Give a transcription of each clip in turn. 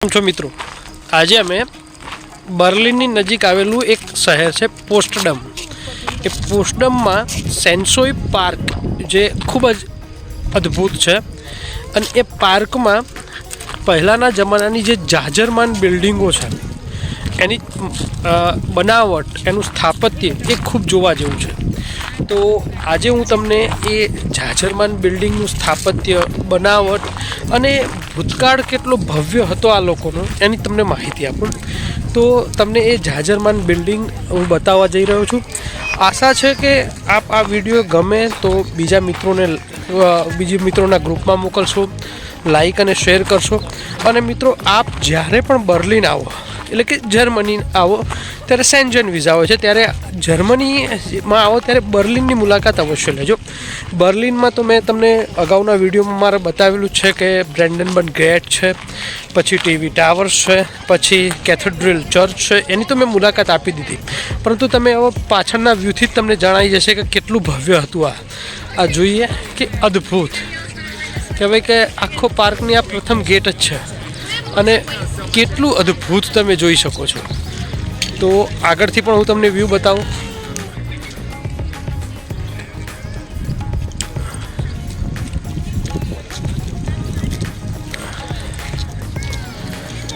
છો મિત્રો, આજે અમે બર્લિનની નજીક આવેલું એક શહેર છે પોસ્ટડમ. એ પોસ્ટડમમાં સેન્સોઈ પાર્ક જે ખૂબ જ અદ્ભુત છે અને એ પાર્કમાં પહેલાંના જમાનાની જે જાજરમાન બિલ્ડિંગો છે એની બનાવટ, એનું સ્થાપત્ય એ ખૂબ જોવા જેવું છે. તો આજે હું તમને એ જાજરમાન બિલ્ડિંગનું સ્થાપત્ય, બનાવટ અને ભૂતકાળ કેટલો ભવ્ય હતો આ લોકોનો એની તમને માહિતી આપું. તો તમને એ જાજરમાન બિલ્ડિંગ હું બતાવવા જઈ રહ્યો છું. આશા છે કે આપ આ વિડીયો ગમે તો બીજા મિત્રોના ગ્રુપમાં મોકલશો, લાઈક અને શેર કરશો. અને મિત્રો, આપ જ્યારે પણ બર્લિન આવો, એટલે કે જર્મની આવો, ત્યારે સેન્જન વિઝા હોય છે, ત્યારે જર્મનીમાં આવો ત્યારે બર્લિનની મુલાકાત અવશ્ય લેજો. બર્લિનમાં તો મેં તમને અગાઉના વિડીયોમાં મારે બતાવેલું છે કે બ્રેન્ડનબર્ગ ગેટ છે, પછી ટીવી ટાવર્સ છે, પછી કેથેડ્રલ ચર્ચ છે, એની તો મેં મુલાકાત આપી દીધી. પરંતુ તમે હવે પાછળના વ્યૂથી જ તમને જણાઈ જશે કે કેટલું ભવ્ય હતું આ જોઈએ કે અદ્ભુત કહેવાય કે આખો પાર્કની આ પ્રથમ ગેટ જ છે અને કેટલું અદ્ભુત તમે જોઈ શકો છો. તો આગળથી પણ હું તમને વ્યૂ બતાવું.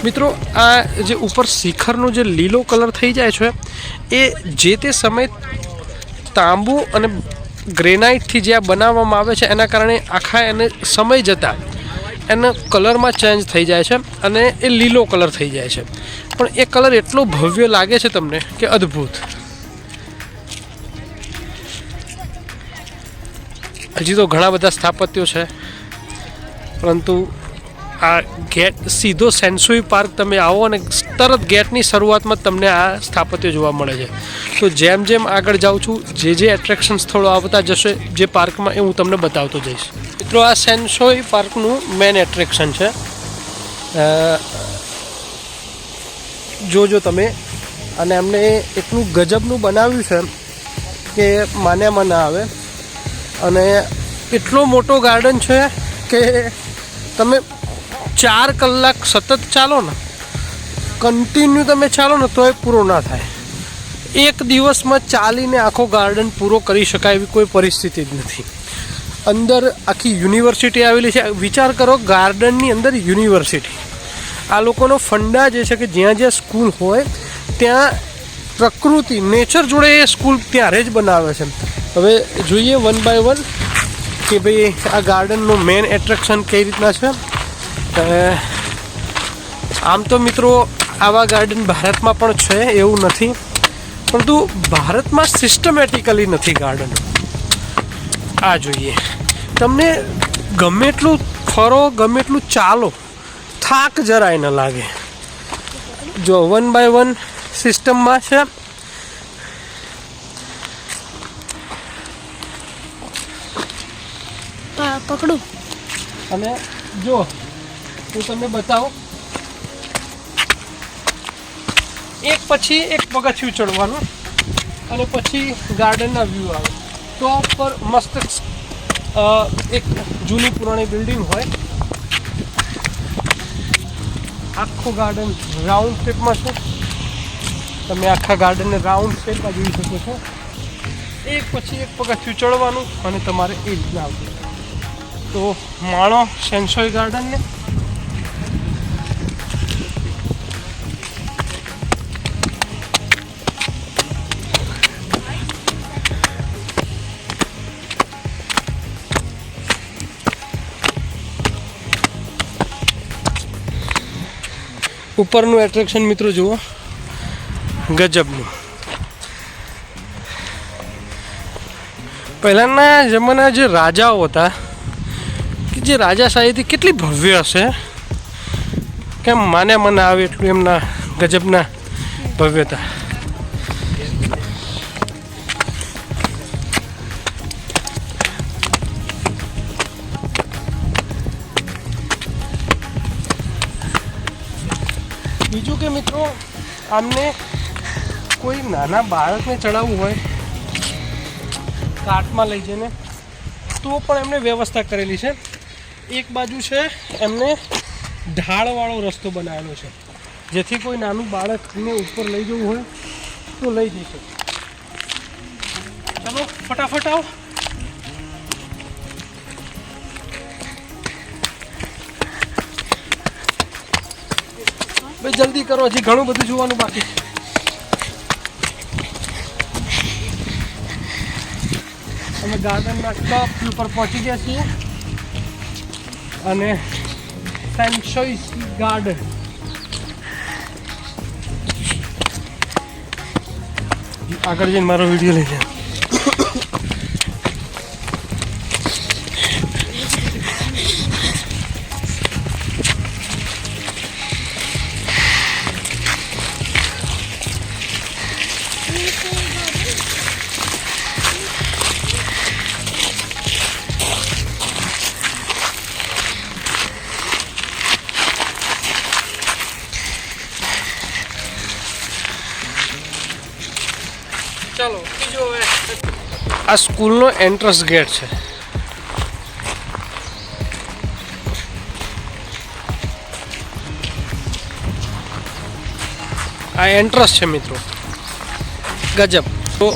મિત્રો, આ જે ઉપર શિખરનો જે લીલો કલર થઈ જાય છે એ જે તે સમય તાંબુ અને ગ્રેનાઇટથી જે આ બનાવવામાં આવે છે એના કારણે આખા એને સમય જતાં એના કલરમાં ચેન્જ થઈ જાય છે અને એ લીલો કલર થઈ જાય છે. પણ એ કલર એટલો ભવ્ય લાગે છે તમને કે અદ્ભુત. હજી તો ઘણા બધા સ્થાપત્યો છે, પરંતુ આ ગેટ સીધો સેન્સોઈ પાર્ક તમે આવો અને તરત ગેટની શરૂઆતમાં તમને આ સ્થાપત્ય જોવા મળે છે. તો જેમ જેમ આગળ જાઉં છું, જે એટ્રેક્શન સ્થળો આવતા જશે જે પાર્કમાં, એ હું તમને બતાવતો જઈશ. મિત્રો, આ સેન્સોઈ પાર્કનું મેન એટ્રેક્શન છે. જોજો તમે. અને એમને એટલું ગજબનું બનાવ્યું છે કે માન્યામાં ના આવે. અને એટલો મોટો ગાર્ડન છે કે તમે 4 કલાક સતત ચાલો ને, કન્ટિન્યુ તમે ચાલો ને તો એ પૂરો ના થાય. એક દિવસમાં ચાલીને આખો ગાર્ડન પૂરો કરી શકાય એવી કોઈ પરિસ્થિતિ જ નથી. અંદર આખી યુનિવર્સિટી આવેલી છે. વિચાર કરો, ગાર્ડનની અંદર યુનિવર્સિટી. આ લોકોનો ફંડા જે છે કે જ્યાં જ્યાં સ્કૂલ હોય ત્યાં પ્રકૃતિ, નેચર જોડે એ સ્કૂલ ત્યારે જ બનાવે છે. હવે જોઈએ વન બાય વન કે ભાઈ આ ગાર્ડનનું મેઇન એટ્રેક્શન કઈ રીતના છે. આમ તો મિત્રો, આવા ગાર્ડન ભારતમાં પણ છે એવું નથી, પરંતુ ભારતમાં સિસ્ટમેટિકલી નથી ગાર્ડન. આ જોઈએ, તમને ગમે એટલું ફરો, ગમે એટલું ચાલો, થાક જરાય ન લાગે. જો વન બાય વન સિસ્ટમમાં છે. પકડું અને જો હું તમને બતાવું, એક પછી એક પગથિયું ચડવાનું અને પછી ગાર્ડનના વ્યૂ આવે. ટોપ પર મસ્ત એક જૂની પુરાણી બિલ્ડિંગ હોય. આખું ગાર્ડન રાઉન્ડ શેપમાં છે. તમે આખા ગાર્ડનને રાઉન્ડ શેપમાં જોઈ શકો છો. એક પછી એક પગથિયું ચડવાનું અને તમારે એ રીતના આવતું. તો માણો સેન્સોઈ ગાર્ડનને. ઉપરનું એટ્રેક્શન મિત્રો જુઓ, ગજબનું. પહેલાંના જમાના જે રાજાઓ હતા, કે જે રાજાશાહીથી કેટલી ભવ્ય હશે, કેમ મને આવે એટલું એમના ગજબના ભવ્યતા. બીજું કે મિત્રો, આમને કોઈ નાના બાળકને ચડાવવું હોય કાર્ટમાં લઈ જઈને તો પણ એમને વ્યવસ્થા કરેલી છે. એક બાજુ છે એમને ઢાળવાળો રસ્તો બનાવેલો છે, જેથી કોઈ નાનું બાળકને ઉપર લઈ જવું હોય તો લઈ જઈ શકે. ચલો ફટાફટ આવો. ભાઈ જલ્દી કરો, હજી ઘણું બધું જોવાનું બાકી. અમે ગાર્ડનના ટોપ ઉપર પહોંચી ગયા છીએ અને સેન્સોઈ ગાર્ડન આગળ જઈને મારો વિડીયો લઈ લે. ચાલો બીજો હવે આ સ્કૂલનો એન્ટ્રન્સ ગેટ છે. આ એન્ટ્રન્સ છે મિત્રો, ગજબ. તો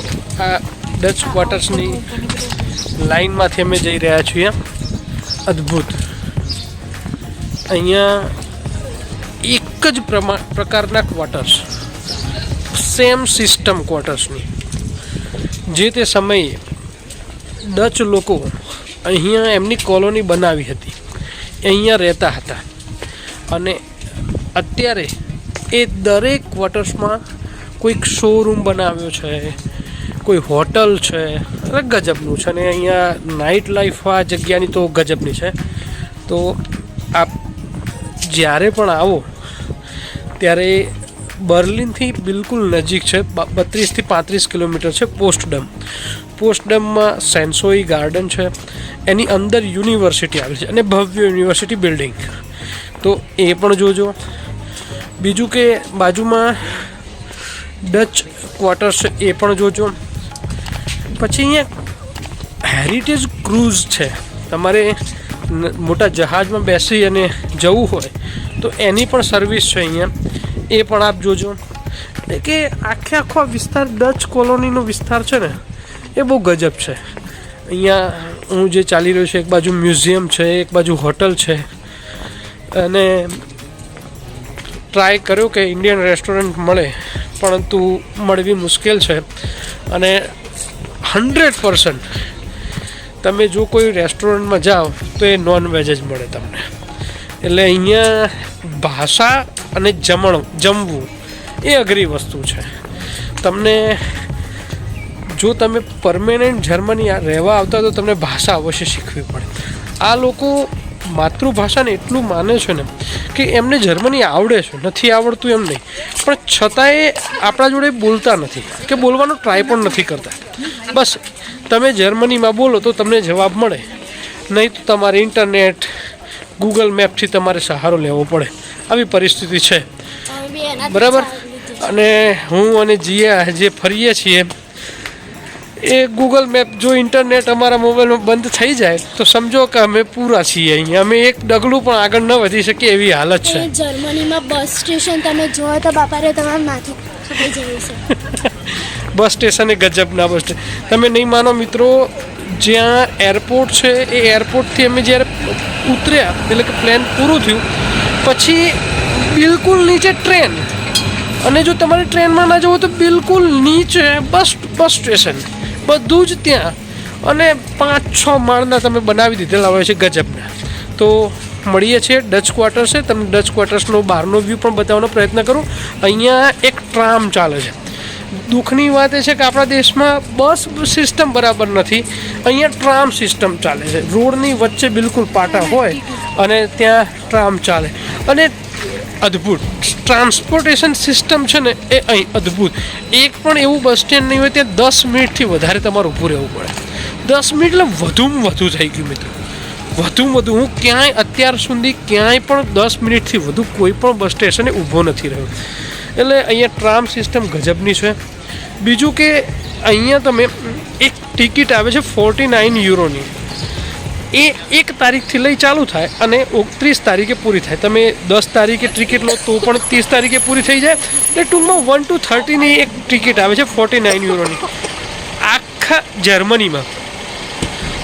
આ ડચ ક્વાર્ટર્સની લાઈનમાંથી અમે જઈ રહ્યા છીએ. અદ્ભુત. અહીંયા એક જ પ્રકારના ક્વાર્ટર્સ, સેમ સિસ્ટમ ક્વાર્ટર્સની. જે તે સમયે ડચ લોકો અહીંયા એમની કોલોની બનાવી હતી, અહીંયા રહેતા હતા. અને અત્યારે એ દરેક ક્વાર્ટર્સમાં કોઈક શોરૂમ બનાવ્યો છે, કોઈ હોટલ છે, એટલે ગજબનું છે. અને અહીંયા નાઇટ લાઈફ આ જગ્યાની તો ગજબની છે. તો આપ જ્યારે પણ આવો ત્યારે બર્લિનથી બિલકુલ નજીક છે, 32 થી 35 કિલોમીટર છે પોસ્ટડમ. પોસ્ટડમમાં સેન્સોઈ ગાર્ડન છે, એની અંદર યુનિવર્સિટી આવેલી છે અને ભવ્ય યુનિવર્સિટી બિલ્ડિંગ, તો એ પણ જોજો. બીજું કે બાજુમાં ડચ ક્વાર્ટર્સ છે, એ પણ જોજો. પછી અહીંયા હેરિટેજ ક્રૂઝ છે, તમારે મોટા જહાજમાં બેસી અને જવું હોય તો એની પણ સર્વિસ છે અહીંયા, એ પણ આપ જોજો. એટલે કે આખો વિસ્તાર ડચ કોલોનીનો વિસ્તાર છે ને, એ બહુ ગજબ છે. અહીંયા હું જે ચાલી રહ્યું છે, એક બાજુ મ્યુઝિયમ છે, એક બાજુ હોટલ છે. અને ટ્રાય કર્યો કે ઇન્ડિયન રેસ્ટોરન્ટ મળે, પરંતુ મળવી મુશ્કેલ છે. અને 100% તમે જો કોઈ રેસ્ટોરન્ટમાં જાઓ તો એ નોનવેજ જ મળે તમને. એટલે અહીંયા ભાષા અને જમવું એ અઘરી વસ્તુ છે. તમને જો તમે પરમેનન્ટ જર્મની રહેવા આવતા તો તમને ભાષા અવશ્ય શીખવી પડે. આ લોકો માતૃભાષાને એટલું માને છે ને કે એમને જર્મની આવડે છે, નથી આવડતું એમ નહીં, પણ છતાંય આપણા જોડે બોલતા નથી કે બોલવાનો ટ્રાય પણ નથી કરતા. બસ તમે જર્મનીમાં બોલો તો તમને જવાબ મળે, નહીં તો તમારે ઇન્ટરનેટ ગૂગલ મેપથી તમારે સહારો લેવો પડે. આવી પરિસ્થિતિ છે, બરાબર. અને હું અને જીયા જે ફરીએ છીએ એ ગૂગલ મેપ, જો ઇન્ટરનેટ અમારા મોબાઈલમાં બંધ થઈ જાય તો સમજો કે અમે પૂરા છીએ. અહીંયા અમે એક ડગલું પણ આગળ ન વધી શકીએ એવી હાલત છે. જર્મનીમાં બસ સ્ટેશન તમે જો તો બાપારે તમારે માથું ખાઈ જવું છે. બસ સ્ટેશન એ ગજબના બસ સ્ટેશન, તમે નહીં માનો મિત્રો. જ્યાં એરપોર્ટ છે એ એરપોર્ટથી અમે જ્યારે ઉતર્યા, એટલે કે પ્લેન પૂરું થયું પછી બિલકુલ નીચે ટ્રેન, અને જો તમારે ટ્રેનમાં ના જવું તો બિલકુલ નીચે બસ સ્ટેશન, બધું જ ત્યાં. અને 5-6 માળના તમે બનાવી દીધેલા હોય છે, ગજબના. તો મળીએ છીએ ડચ ક્વાર્ટર્સ છે, તમને ડચ ક્વાર્ટર્સનો બહારનો વ્યૂ પણ બતાવવાનો પ્રયત્ન કરું. અહીંયા એક ટ્રામ ચાલે છે. દુઃખની વાત એ છે કે આપણા દેશમાં બસ સિસ્ટમ બરાબર નથી, અહીંયા ટ્રામ સિસ્ટમ ચાલે છે. રોડની વચ્ચે બિલકુલ પાટા હોય અને ત્યાં ટ્રામ ચાલે. અને અદ્ભુત ટ્રાન્સપોર્ટેશન સિસ્ટમ છે ને એ અહીં અદ્ભુત. એક પણ એવું બસ સ્ટેન્ડ નહીં હોય ત્યાં 10 મિનિટથી વધારે તમારે ઊભું રહેવું પડે. 10 મિનિટ એટલે વધુમાં વધુ થઈ ગયું મિત્રો, વધુમાં વધુ. હું ક્યાંય અત્યાર સુધી ક્યાંય પણ 10 મિનિટથી વધુ કોઈ પણ બસ સ્ટેશને ઊભો નથી રહ્યો. એટલે અહીંયા ટ્રામ સિસ્ટમ ગજબની છે. બીજું કે અહીંયા તમે એક ટિકિટ આવે છે 49 યુરોની, એ 1 તારીખથી લઈ ચાલુ થાય અને 29 તારીખે પૂરી થાય. તમે 10 તારીખે ટિકિટ લો તો પણ 30 તારીખે પૂરી થઈ જાય. એટલે ટૂંકમાં 1 to 30ની એક ટિકિટ આવે છે 49 યુરોની. આખા જર્મનીમાં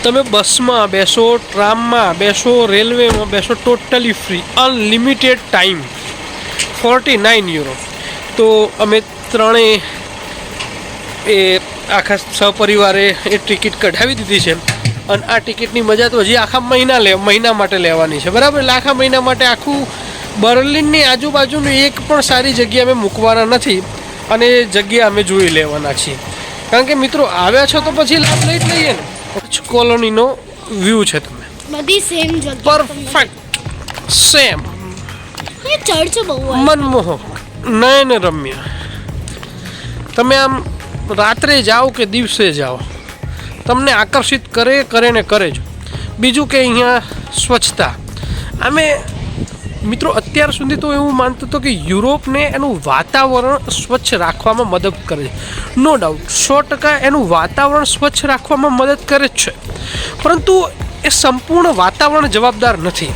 તમે બસમાં બેસો, ટ્રામમાં બેસો, રેલવેમાં બેસો, totally free, unlimited time, 49 euro. તો અમે ત્રણેય એ આખા સહપરિવારે એ ટિકિટ કઢાવી દીધી છે. અને આ ટિકિટની મજા તો હજી આખા મહિના માટે લેવાની છે, બરાબર. એટલે આખા મહિના માટે આખું બર્લિનની આજુબાજુની એક પણ સારી જગ્યા અમે મૂકવાના નથી અને એ જગ્યા અમે જોઈ લેવાના છીએ. કારણ કે મિત્રો આવ્યા છો તો પછી લાભ લઈ જ લઈએ ને. કોલોનીનો વ્યૂ છે, તમે બધી સેમ જગ્યા, પરફેક્ટ સેમ, એ ચર્ચ બહુ મનમોહક, નયનરમ્ય. તમે આમ રાત્રે જાઓ કે દિવસે જાઓ, તમને આકર્ષિત કરે ને કરે જ. બીજું કે અહીંયા સ્વચ્છતા. અમે મિત્રો અત્યાર સુધી તો એવું માનતો હતો કે યુરોપને એનું વાતાવરણ સ્વચ્છ રાખવામાં મદદ કરે છે. નો ડાઉટ 100% એનું વાતાવરણ સ્વચ્છ રાખવામાં મદદ કરે જ છે, પરંતુ એ સંપૂર્ણ વાતાવરણ જવાબદાર નથી.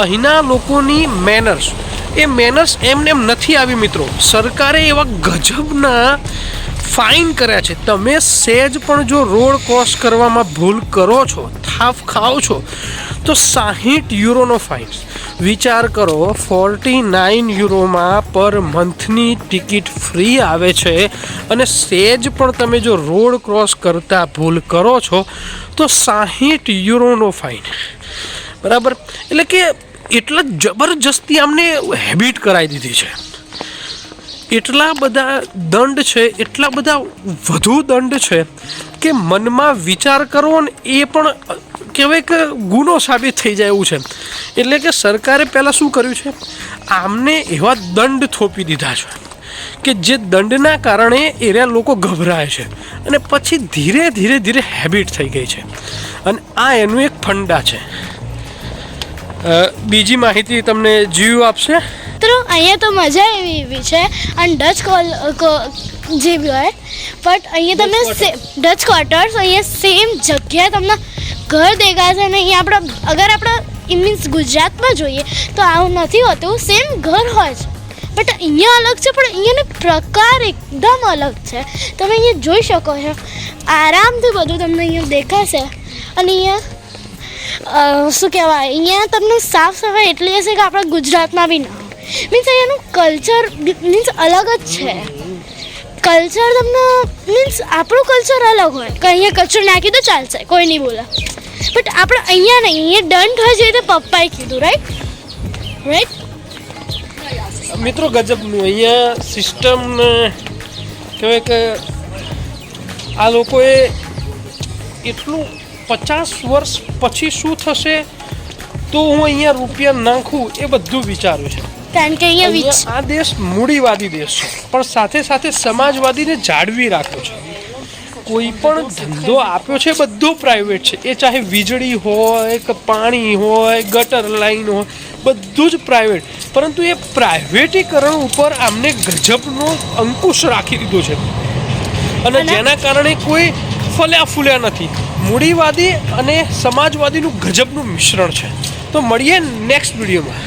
અહીંના લોકોની મેનર્સ, એ મેનર્સ એમને એમ નથી આવી મિત્રો. સરકારે એવા ગજબના ફાઇન કર્યા છે. તમે સહેજ પણ જો રોડ ક્રોસ કરવામાં ભૂલ કરો છો, થાફ ખાઓ છો, તો 60 યુરોનો ફાઇન. વિચાર કરો, 49 યુરોમાં પર મંથની ટિકિટ ફ્રી આવે છે અને સહેજ પણ તમે જો રોડ ક્રોસ કરતા ભૂલ કરો છો તો 60 યુરોનો ફાઇન, બરાબર. એટલે કે એટલા જબરજસ્તી અમને હેબિટ કરાવી દીધી છે. એટલા બધા દંડ છે, એટલા બધા વધુ દંડ છે કે મનમાં વિચાર કરવો ને એ પણ કહેવાય કે ગુનો સાબિત થઈ જાય એવું છે. એટલે કે સરકારે પહેલાં શું કર્યું છે, આમને એવા દંડ થોપી દીધા છે કે જે દંડના કારણે એરિયા લોકો ગભરાય છે અને પછી ધીરે ધીરે હેબિટ થઈ ગઈ છે. અને આ એનું એક ફંડા છે. બીજી માહિતી તમને જીવ આપશે. મિત્રો અહીંયા તો મજા એવી છે અને ડચ જે બી હોય, બટ અહીંયા તમને ડચ ક્વાર્ટર્સ, અહીંયા સેમ જગ્યાએ તમને ઘર દેખાશે. અને અહીંયા અગર આપણે મીન્સ ગુજરાતમાં જોઈએ તો આવું નથી હોતું, સેમ ઘર હોય છે, બટ અહીંયા અલગ છે. પણ અહીંયાનો પ્રકાર એકદમ અલગ છે. તમે અહીંયા જોઈ શકો છો, આરામથી બધું તમને અહીંયા દેખાશે. અને અહીંયા શું કહેવાય, અહીંયા તમને સાફ સફાઈ એટલી હશે કે આપણા ગુજરાતમાં બી ના હોય. મીન્સ અહીંયાનું કલ્ચર મીન્સ અલગ જ છે. કલ્ચર તમને મીન્સ આપણું કલ્ચર અલગ હોય કે અહીંયા કચરો નાખી તો ચાલશે, કોઈ નહીં બોલે. બટ આપણે અહીંયા નહીં, અહીંયા દંડ હોય છે. તો પપ્પાએ કીધું, રાઈટ. મિત્રો ગજબનું અહીંયા સિસ્ટમ કહેવાય કે આ લોકોએ એટલું 50 વર્ષ પછી શું થશે તો હું અહીંયા રૂપિયા નાખું એ બધું વિચાર્યું છે. કારણ કે અહીંયા આ દેશ મૂડીવાદી દેશ છે, પણ સાથે સાથે સમાજવાદીને જાળવી રાખ્યો છે. કોઈ પણ ધંધો આપ્યો છે બધો પ્રાઇવેટ છે. એ ચાહે વીજળી હોય કે પાણી હોય, ગટર લાઈન હોય, બધું જ પ્રાઇવેટ. પરંતુ એ પ્રાઇવેટીકરણ ઉપર આમને ગજબનો અંકુશ રાખી દીધો છે અને જેના કારણે કોઈ ફલ્યા ફૂલ્યા નથી. મૂડીવાદી અને સમાજવાદીનું ગજબનું મિશ્રણ છે. તો મળીએ નેક્સ્ટ વિડીયોમાં.